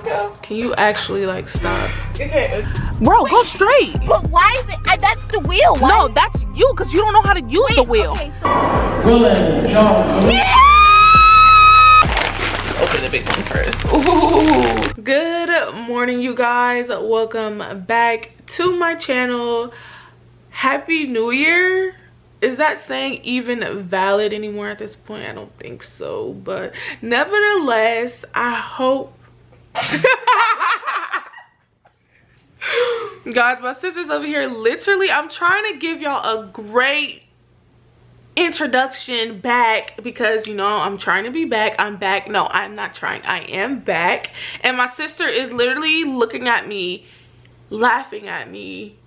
go. Can you actually like stop? Okay. Bro, go straight. But why is it? That's the wheel. Why? No, that's you because you don't know how to use the wheel. Okay, so Yeah! Let's open the big one first. Ooh. Good morning, you guys. Welcome back to my channel. Happy New Year. Is that saying even valid anymore at this point? I don't think so, but nevertheless, I hope guys, my sister's over here. Literally, I'm trying to give y'all a great introduction back because, you know, I'm trying to be back. I'm back. No, I'm not trying. I am back. And my sister is literally looking at me, laughing at me.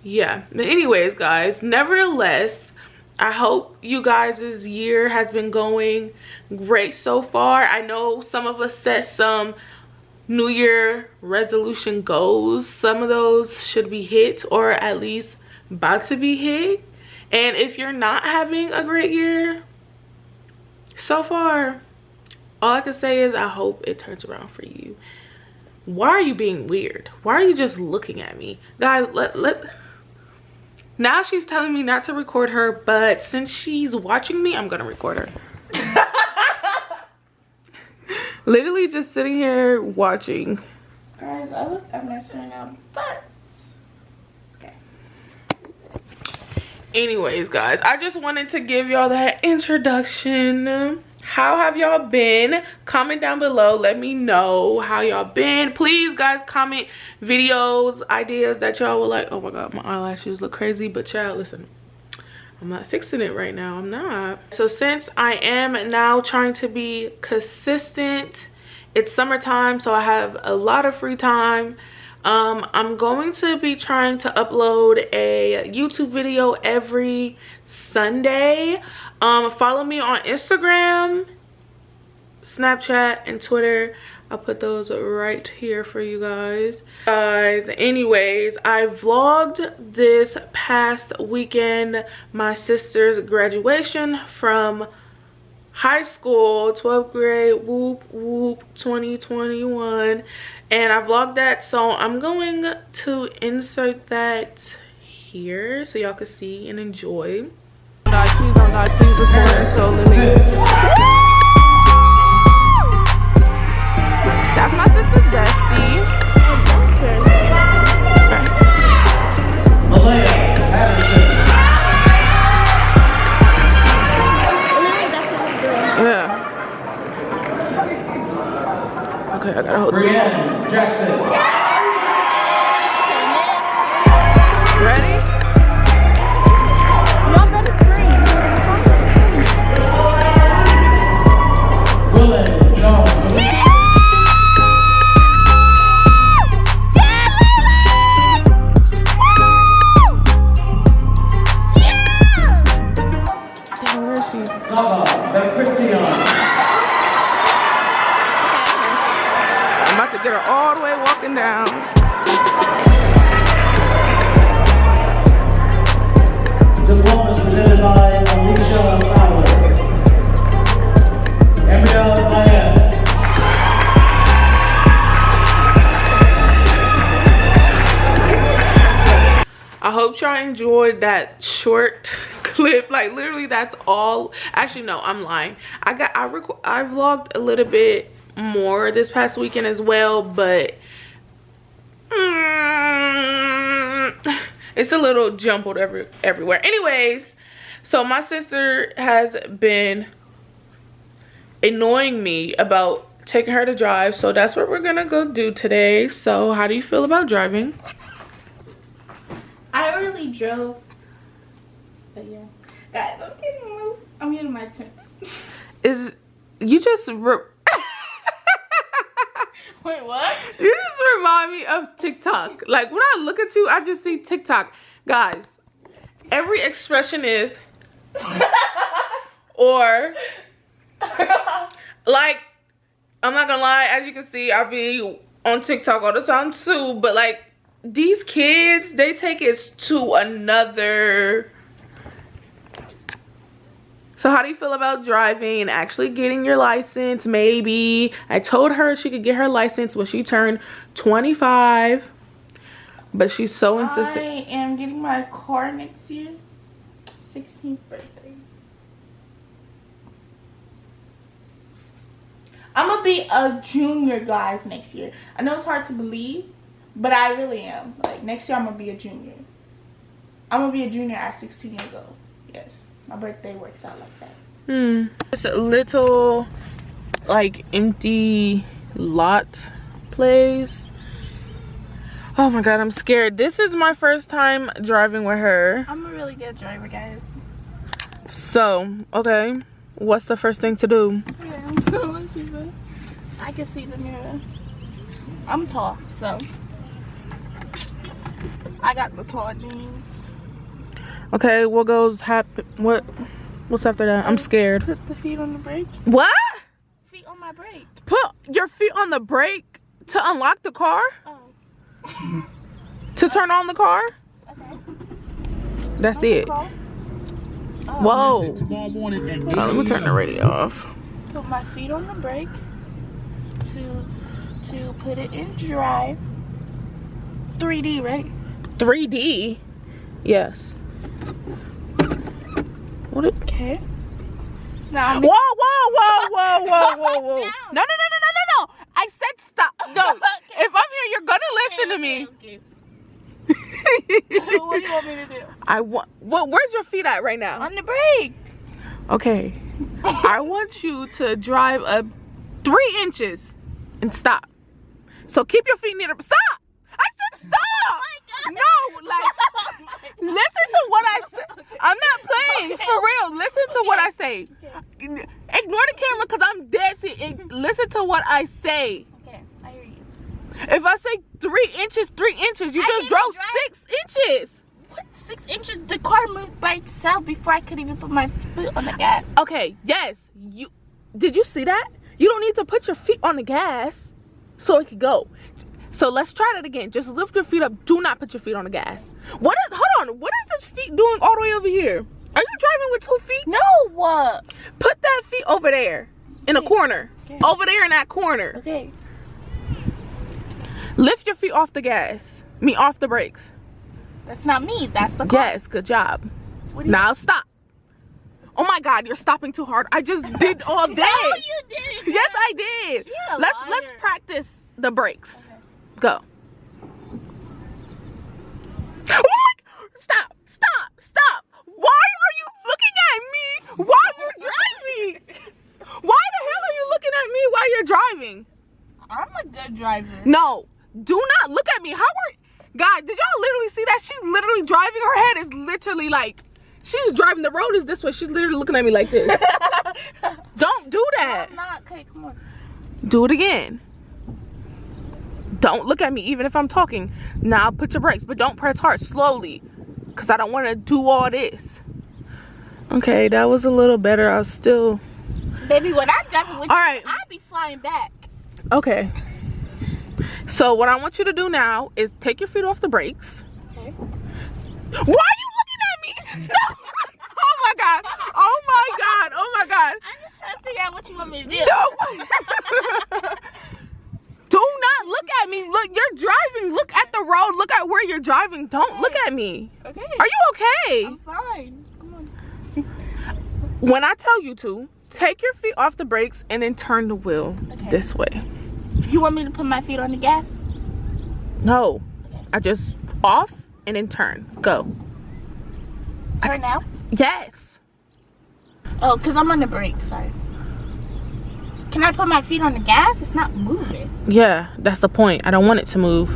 Yeah, but anyways, guys, nevertheless, I hope you guys' year has been going great so far. I know some of us set some New Year resolution goals. Some of those should be hit or at least about to be hit. And if you're not having a great year so far, all I can say is I hope it turns around for you. Why are you being weird? Why are you just looking at me? Guys, now she's telling me not to record her, but since she's watching me, I'm gonna record her. Literally just sitting here watching. guys, I look a mess right now, but okay. Anyways, guys, I just wanted to give y'all that introduction. How have y'all been? Comment down below, let me know how y'all been. Please, guys, comment videos, ideas that y'all would like. Oh my god, my eyelashes look crazy, but child, listen, I'm not fixing it right now. I'm not. So since I am now trying to be consistent, it's summertime, so I have a lot of free time. I'm going to be trying to upload a YouTube video every Sunday. Follow me on Instagram, Snapchat, and Twitter. I'll put those right here for you guys. Anyways, I vlogged this past weekend my sister's graduation from high school, 12th grade, whoop whoop 2021, and I vlogged that, so I'm going to insert that here so y'all can see and enjoy. God, please, oh God, please record until Lily. That's my sister's bestie. Yeah. Okay, I gotta hold this. Jackson. Ready? Y'all better scream. Willem Jones. Saba Bekrition. I'm about to get her all the way walking down. Diplomas presented by Alicia Fowler. Emria Mayan. I hope y'all enjoyed that short clip. Like literally that's all. Actually no, I'm lying. I vlogged a little bit more this past weekend as well, but it's a little jumbled everywhere. Anyways, so my sister has been annoying me about taking her to drive, so that's what we're gonna go do today. So how do you feel about driving? I already drove, but yeah, guys, I'm getting my tips. Is you just Wait, what? You just remind me of TikTok. Like when I look at you, I just see TikTok. Guys, every expression is or like, I'm not gonna lie, as you can see, I be on TikTok all the time too, but like these kids, they take it to another So how do you feel about driving and actually getting your license? Maybe. I told her she could get her license when she turned 25. But she's so insistent. I am getting my car next year. 16th birthday. I'm gonna be a junior, guys, next year. I know it's hard to believe, but I really am. Like, next year I'm gonna be a junior. I'm gonna be a junior at 16 years old. Yes, my birthday works out like that. It's a little, like, empty lot place. Oh my god, I'm scared. This is my first time driving with her. I'm a really good driver, guys. So, okay, what's the first thing to do? Yeah, let's see that. I can see the mirror. I'm tall, so I got the tall jeans. Okay, what goes happen? What's after that? I'm scared. Put the feet on the brake. What? Feet on my brake. Put your feet on the brake to unlock the car? Oh. To turn on the car? Okay. That's it. Oh. Whoa. Tomorrow morning at 8 Let me turn the radio off. Put my feet on the brake to put it in drive. 3D, right? 3D? Yes. What? Okay. Now Whoa, whoa, whoa, whoa, whoa, whoa, whoa. No. I said stop. No. If I'm here, you're gonna listen to me. Okay. What do you want me to do? Where's your feet at right now? On the brake. Okay. I want you to drive up 3 inches and stop. So keep your feet near the stop. I said stop. Oh No, like listen to what I say. I'm not playing for real. Listen to what I say. Ignore the camera because I'm dead serious. Listen to what I say. Okay, I hear you. If I say 3 inches, 3 inches, you just drove 6 inches. What? 6 inches? The car moved by itself before I could even put my foot on the gas. Okay, yes. Did you see that? You don't need to put your feet on the gas so it could go. So let's try that again. Just lift your feet up. Do not put your feet on the gas. Hold on. What is this feet doing all the way over here? Are you driving with 2 feet? No, what? Put that feet over there in a corner. Okay. Over there in that corner. Okay. Lift your feet off the gas. Off the brakes. That's not me. That's the car. Yes, good job. What do you Now stop. Oh my god, you're stopping too hard. I just did all day. No, you didn't. Yes, I did. You're a Let's liar. practice the brakes. Okay. Go. Oh my, stop. Why are you looking at me while you're driving? Why the hell are you looking at me while you're driving? I'm a good driver. No, do not look at me. Guys, did y'all literally see that? She's literally driving. Her head is literally like, she's driving. The road is this way. She's literally looking at me like this. Don't do that. I'm not. Okay, come on. Do it again. Don't look at me even if I'm talking. Now put your brakes, but don't press hard. Slowly, because I don't want to do all this. Okay, that was a little better. I was still... Baby, when I'm driving with all you, right. I'll be flying back. Okay. So what I want you to do now is take your feet off the brakes. Okay. Why are you looking at me? Stop! Oh my god! Oh my god! Oh my god! I'm just trying to figure out what you want me to do. No! Do not look at me. Look, you're driving. Look at the road. Look at where you're driving. Don't look at me. Okay. Are you okay? I'm fine. Come on. When I tell you to, take your feet off the brakes and then turn the wheel this way. You want me to put my feet on the gas? No. I just off and then turn. Go. Turn now? Yes. Oh, because I'm on the brake. Sorry. Can I put my feet on the gas? It's not moving. Yeah, that's the point. I don't want it to move.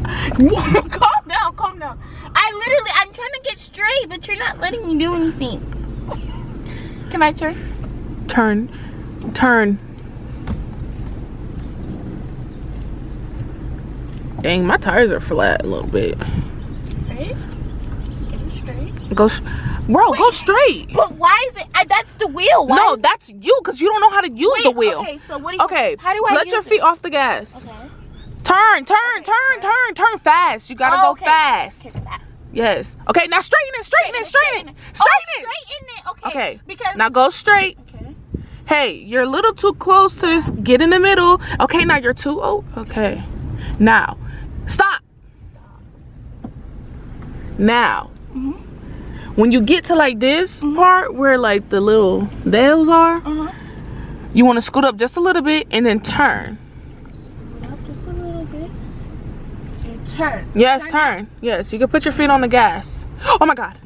Calm down, calm down. I'm trying to get straight, but you're not letting me do anything. Can I turn? Turn. Dang, my tires are flat a little bit. Right? Get it straight. Bro, go straight. But why is it? That's the wheel. Why No, is that's you because you don't know how to use the wheel. Okay, so what do you? Okay, How do I let use your feet off the gas. Okay. Turn Okay, fast. You gotta go okay. fast. Okay, fast. Yes. Okay, now straighten it, straighten it, straighten it. Straighten it. Okay. Okay. Because Now go straight. okay. Hey, you're a little too close to this. Get in the middle. Okay, now you're too old. Okay. Now, stop. Now, when you get to like this part where like the little nails are, you want to scoot up just a little bit and then turn. Scoot up just a little bit. And turn. Yes, turn. Yes, you can put your feet on the gas. Oh my God.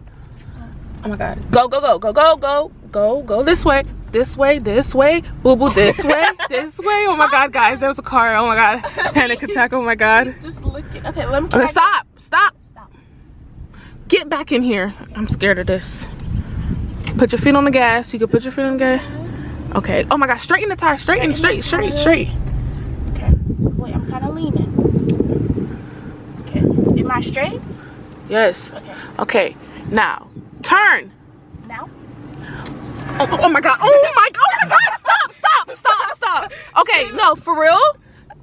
Oh my God. Go, go, go, go, go, go, go, go this way. This way, this way, boo boo, this way, this way. Oh my God, guys, there was a car. Oh my God, panic attack. Oh my God. Just looking. Okay, let me. Okay, stop, stop. Stop. Get back in here. I'm scared of this. Put your feet on the gas. You can put your feet on the gas. Okay. Oh my God, straighten the tire. Straighten, straight, straight, straight. Okay. Wait, I'm kind of leaning. Okay. Am I straight? Yes. Okay. Okay. Now turn. Now. Oh my God. Oh my God. Stop, stop, stop, stop. Okay, no, for real.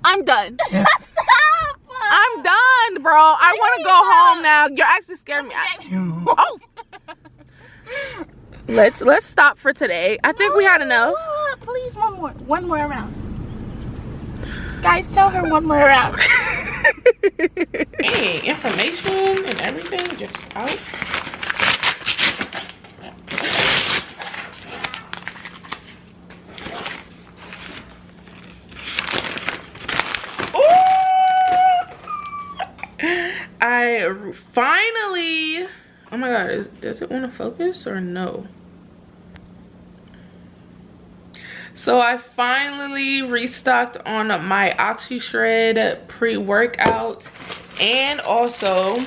I'm done. Stop. I'm done, bro. I want to go home now. You're actually scaring me. Oh. Let's stop for today. I think we had enough. Please, one more round. Guys, tell her one more round. Hey, information and everything just out. I finally, oh my God, does it want to focus or no? So I finally restocked on my OxyShred pre-workout, and also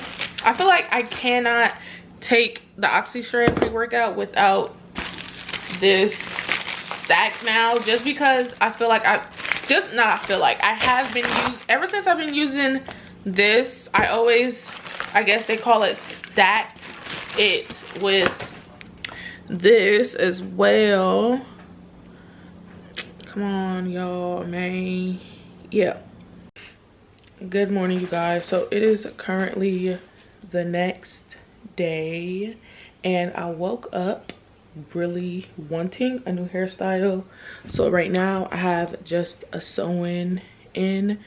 I feel like I cannot take the OxyShred pre-workout without this stack now, just because I feel like I have been ever since I've been using this. I guess they call it stacked it with this as well. Come on, y'all, man. Yeah. Good morning, you guys. So it is currently the next day, and I woke up really wanting a new hairstyle. So right now I have just a sew-in in,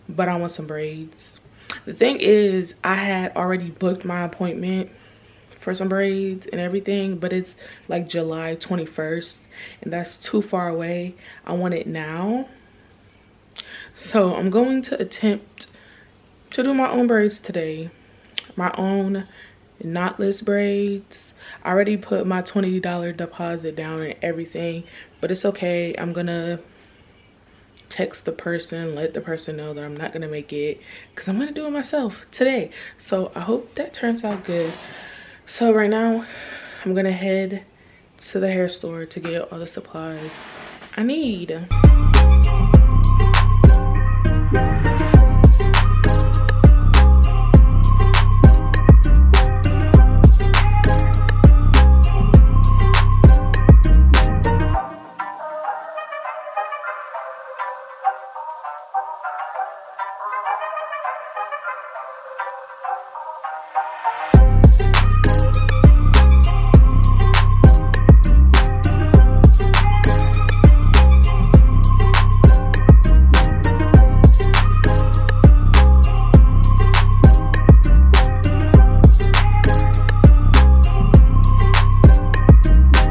but I want some braids. The thing is, I had already booked my appointment for some braids and everything, but it's like July 21st, and that's too far away. I want it now. So I'm going to attempt to do my own braids today. My own knotless braids. I already put my $20 deposit down and everything, but it's okay. I'm gonna text the person, let the person know that I'm not gonna make it, because I'm gonna do it myself today. So I hope that turns out good. So right now I'm gonna head to the hair store to get all the supplies I need.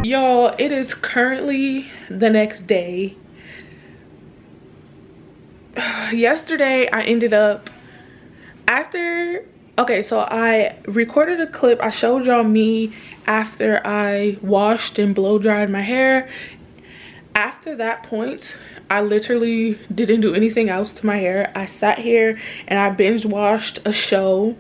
Y'all, it is currently the next day. Yesterday I ended up so I recorded a clip. I showed y'all me after I washed and blow dried my hair. After that point, I literally didn't do anything else to my hair. I sat here and I binge watched a show.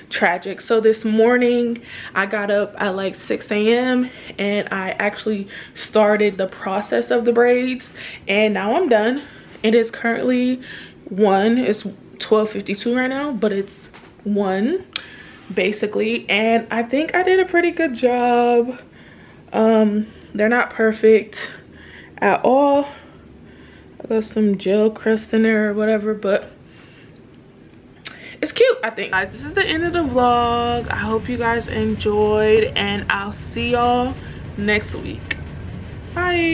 Tragic. So this morning I got up at like 6 a.m. and I actually started the process of the braids, and now I'm done. It is currently it's 12:52 right now, but it's 1 basically, and I think I did a pretty good job. They're not perfect at all. I got some gel crust in there or whatever, but it's cute, I think. Guys, this is the end of the vlog. I hope you guys enjoyed, and I'll see y'all next week. Bye.